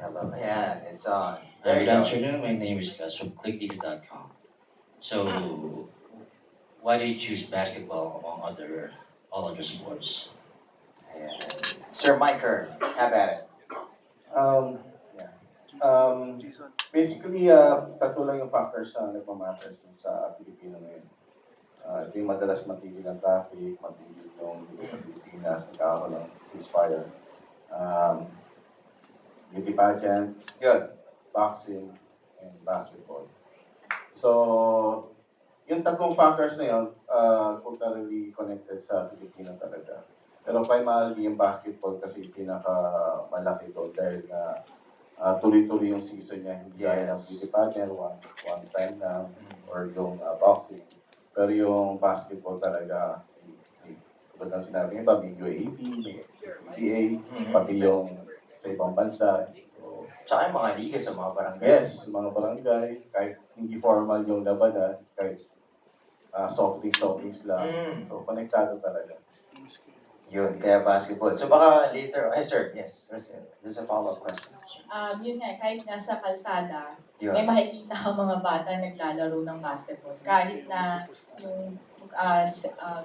Hello. Ayan, it's on. There There Good you go. afternoon. My name is Gus from clickdata.com. So, why do you choose basketball among all other sports? Ayan. Sir Miker, have at it. Um, yeah. Basically, tatlo lang yung factors na nagmamatter sa Pilipino ngayon. Ito yung madalas matigil ang traffic, matigil yung dito sa Pilipinas, nagkakaroon ng ceasefire. Um, Beauty pageant, Good. boxing, and basketball. So, yung tatlong factors na yun, culturally connected sa Pilipino talaga. Pero primarily yung basketball kasi pinaka-malaki doon dahil nga tuloy-tuloy yung season niya. Hindi gaya ng Yes. beauty pageant, one time lang, or yung boxing. Pero yung basketball talaga, tulad ng sinabi ng iba, may UAAP, may PBA, pati yung sa ibang bansa. So, Tsaka yung mga liga sa mga barangay. yes, mga barangay, kahit hindi formal yung labanan, kahit soft drinks lang. Mm. So, konektado talaga. Yun, kaya basketball. So baka later, sir, yes, there's a follow-up question. Yun nga, kahit nasa kalsada, Yun. may makikita ang mga bata naglalaro ng basketball. Kahit na yung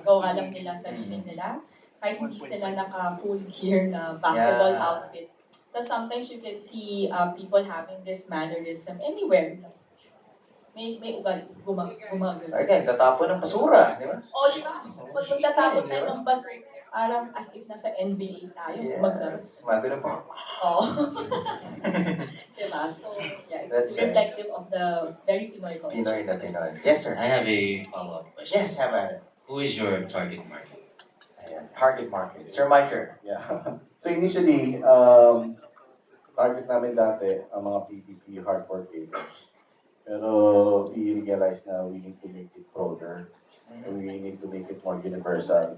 gawa lang nila sarili nila, kahit hindi sila naka-full gear na basketball Yeah. outfit. So sometimes you can see people having this mannerism anywhere. May gumagano. Again, tatapon ng basura, di ba? O, di ba? Pag magtatapon tayo ng bus, parang as if nasa NBA tayo. Yes. Magano pa. Oo. Diba? So, yeah, That's it's reflective of the very Pinoy culture. Pinoy na Pinoy. Yes, sir. I have a follow-up question. Yes, have at it. Who is your target market? Ayan, target market. Sir Miker. Yeah. So initially, target namin dati ang mga PPP hardcore gamers. Pero we realized na we need to make it broader and we need to make it more universal.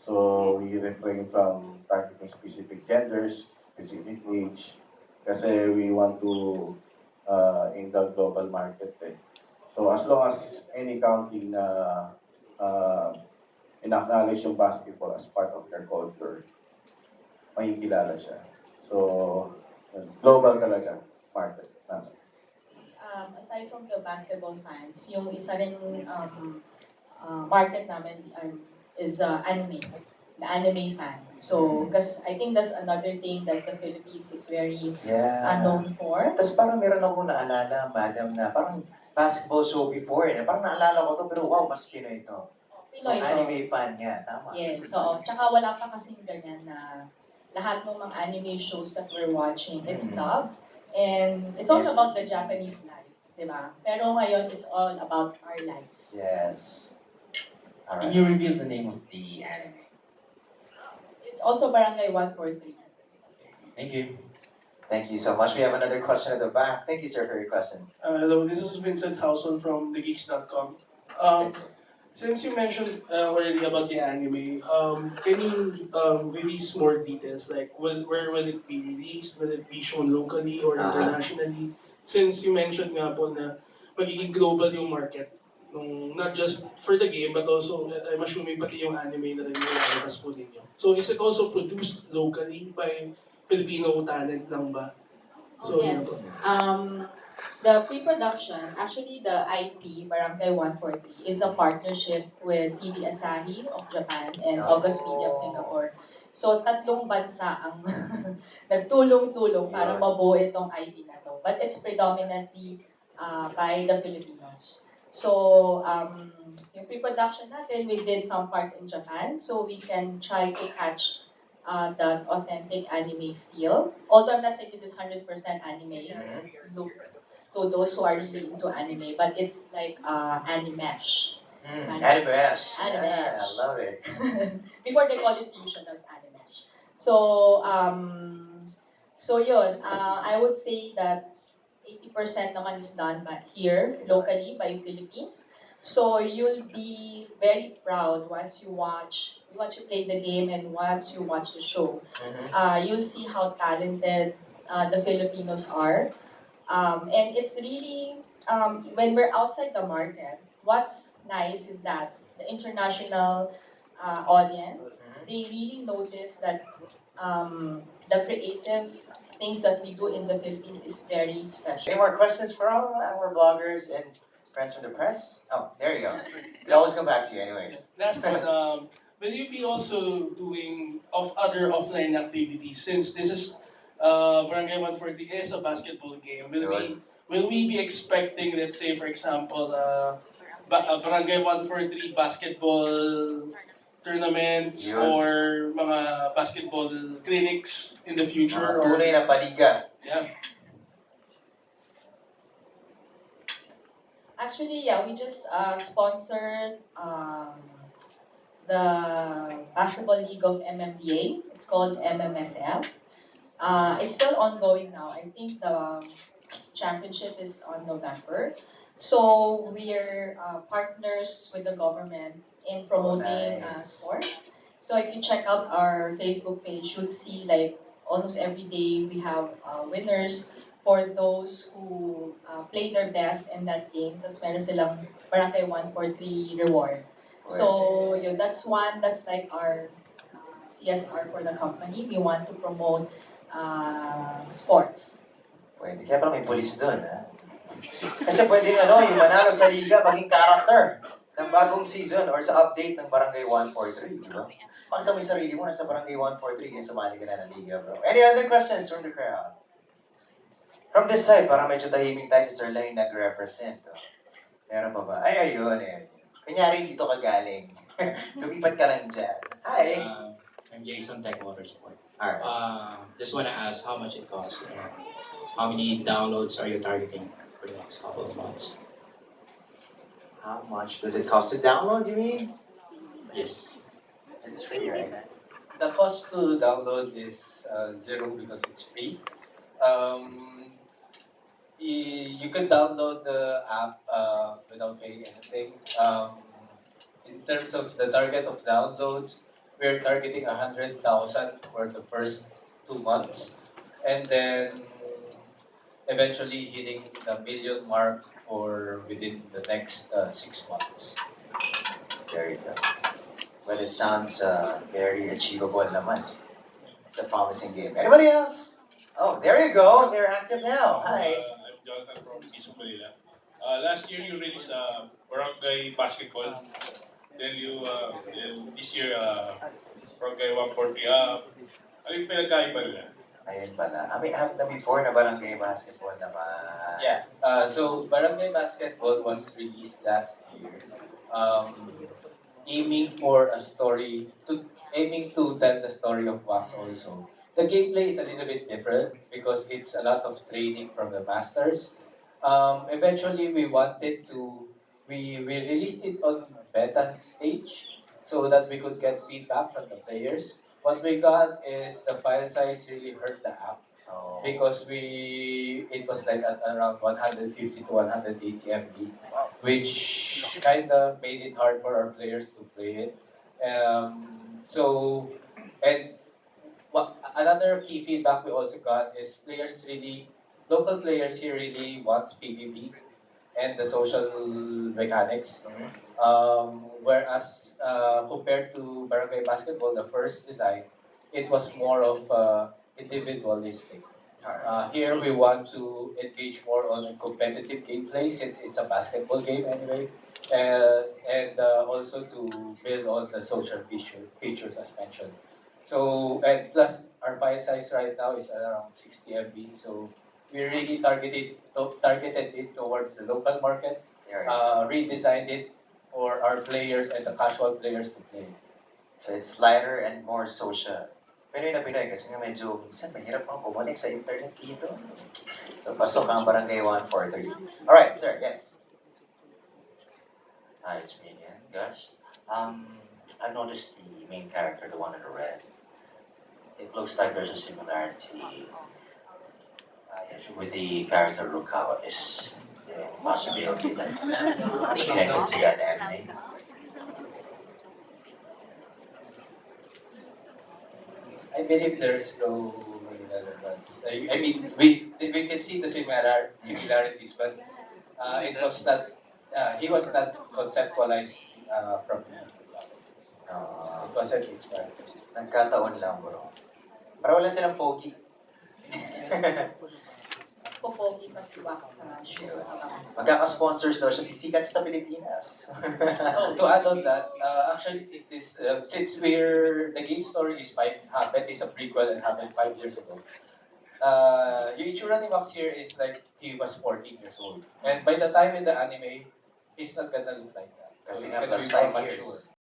So we refrain from targeting specific genders, specific age, kasi we want to in the global market. So as long as any country na in-acknowledge yung basketball as part of their culture, makikilala siya. So, global talaga market namin. Aside from the basketball fans, yung isa rin market namin is anime. The anime fan. So, because I think that's another thing that the Philippines is very Yeah. known for. Tapos parang meron ako naalala, madam, na parang basketball show before. Parang naalala ko to, pero wow, mas Pinoy ito. So, Pinoy to. anime fan nga, tama. Yes, so tsaka wala pa kasing ganyan na lahat ng mga anime shows that we're watching, it's dubbed. And it's all about the Japanese life, di ba? Pero ngayon, it's all about our lives. Yes. Can Alright. you reveal the name of the anime? It's also Barangay 143. Thank you. Thank you so much. We have another question at the back. Thank you, sir, for your question. Hello, this is Vincent Houson from thegeeks.com. Since you mentioned already about the anime, can you release more details? Like, where will it be released? Will it be shown locally or internationally? Since you mentioned nga po na magiging global yung market, not just for the game, but also, I'm assuming pati yung anime na rin yung lalabas po ninyo. So, is it also produced locally by Filipino talent lang ba? So, yun po. Yes. The pre-production, actually the IP, Barangay 143, is a partnership with TV Asahi of Japan and August Media of Singapore. So, tatlong bansa ang nagtulong-tulong para mabuo itong IP na to. But it's predominantly by the Filipinos. So, yung pre-production natin, we did some parts in Japan, so we can try to catch the authentic anime feel. Although I'm not saying this is 100% anime, look to those who are really into anime, but it's like animesh. Animesh. Animesh. Yeah, I love it. Before they call it fusion, that's animesh. So, yun, I would say that 80% naman is done by here, locally, by Philippines. So you'll be very proud once you play the game and once you watch the show. You'll see how talented the Filipinos are. And it's really, when we're outside the market, what's nice is that the international audience, they really notice that the creative things that we do in the Philippines is very Any special. more questions for all our bloggers and friends from the press? Oh, there you go. We'll always come back to you anyways. Last one, will you be also doing other offline activities since this is Barangay 140 is a basketball game? Will we be expecting, let's say, for example, Barangay 143 basketball tournaments Yun. or mga basketball clinics in the future? Mga tunay na paliga. Yeah. Actually, yeah, we just sponsored the Basketball League of MMDA. It's called MMSF. It's still ongoing now. I think the championship is on November. So we're partners with the government in promoting Nice. sports. So if you check out our Facebook page, you'll see like almost every day we have winners for those who play their best in that game. Tapos meron silang Barangay 143 reward. So yun, that's like our CSR for the company. We want to promote sports. Pwede. Kaya pala may pulis doon, ha? Kasi pwedeng yung manalo sa liga, maging character ng bagong season or sa update ng Barangay 143, di ba? Pakita mo yung sarili mo, nasa Barangay 143, kaya sumali ka na ng liga, bro. Any other questions from the crowd? From this side, parang medyo tahimik tayo si Sir Lang yung nag-represent. Oh. Meron pa ba? Ay, ayun. Kunyari, dito ka galing. Lumipat ka lang dyan. Hi! I'm Jason Tech Motorsport. Alright. Just want to ask how much it costs and how many downloads are you targeting for the next couple of months? How much does it cost to download, you mean? Yes. It's free, right? The cost to download is zero because it's free. You can download the app without paying anything. In terms of the target of downloads, we're targeting 100,000 for the first 2 months, and then eventually hitting the million mark for within the next 6 months. Very good. Well, it sounds very achievable naman. It's a promising game. Anybody else? Oh, there you go. They're active now. Hi. I'm Jonathan from Quezon, Manila. Last year you released Barangay Basketball. Then this year Barangay 140. Ano yung pinagkaiba nila? Ayun pala. I mean, have na before na Barangay Basketball naman. Yeah. So Barangay Basketball was released last year, aiming to tell the story of Wax also. The gameplay is a little bit different because it's a lot of training from the masters. Eventually, we released it on beta stage so that we could get feedback from the players. What we got is the file size really hurt the app Oh. because it was like at around 150 to 180 MB, which kind of made it hard for our players to play it. Another key feedback we also got is local players here really wants PvP and the social mechanics. Whereas compared to Barangay Basketball, the first design, it was more of individualistic. Here we want to engage more on competitive gameplay since it's a basketball game anyway, and also to build on the social features as mentioned. So, and plus our file size right now is around 60 MB, so we really targeted it towards the local market, redesigned it for our players and the casual players to play. So it's lighter and more social. Pinoy na Pinoy kasi nga medyo minsan mahirap pang kumonek sa internet dito. So pasok ang Barangay 143. Alright, sir, yes. Hi, it's me again, guys. I noticed the main character, the one in the red. It looks like there's a similarity with the character Rukawa. Is there a possibility that it's connected to that anime? I believe there's no relevance. I mean, we can see the similarities, but it was not. He was not conceptualized from. It wasn't inspired. Nagkataon lang, bro. Para wala silang pogi. Mas popogi pa si Wax sa show. Magkaka-sponsors daw siya, sisikat siya sa Pilipinas. Oh, to add on that, actually, since the game story happened is a prequel and happened 5 years ago. Yung itsura ni Max here is like he was 14 years old. And by the time in the anime, he's not gonna look like that. So Kasi he's nga, gonna plus be more 5 mature. years.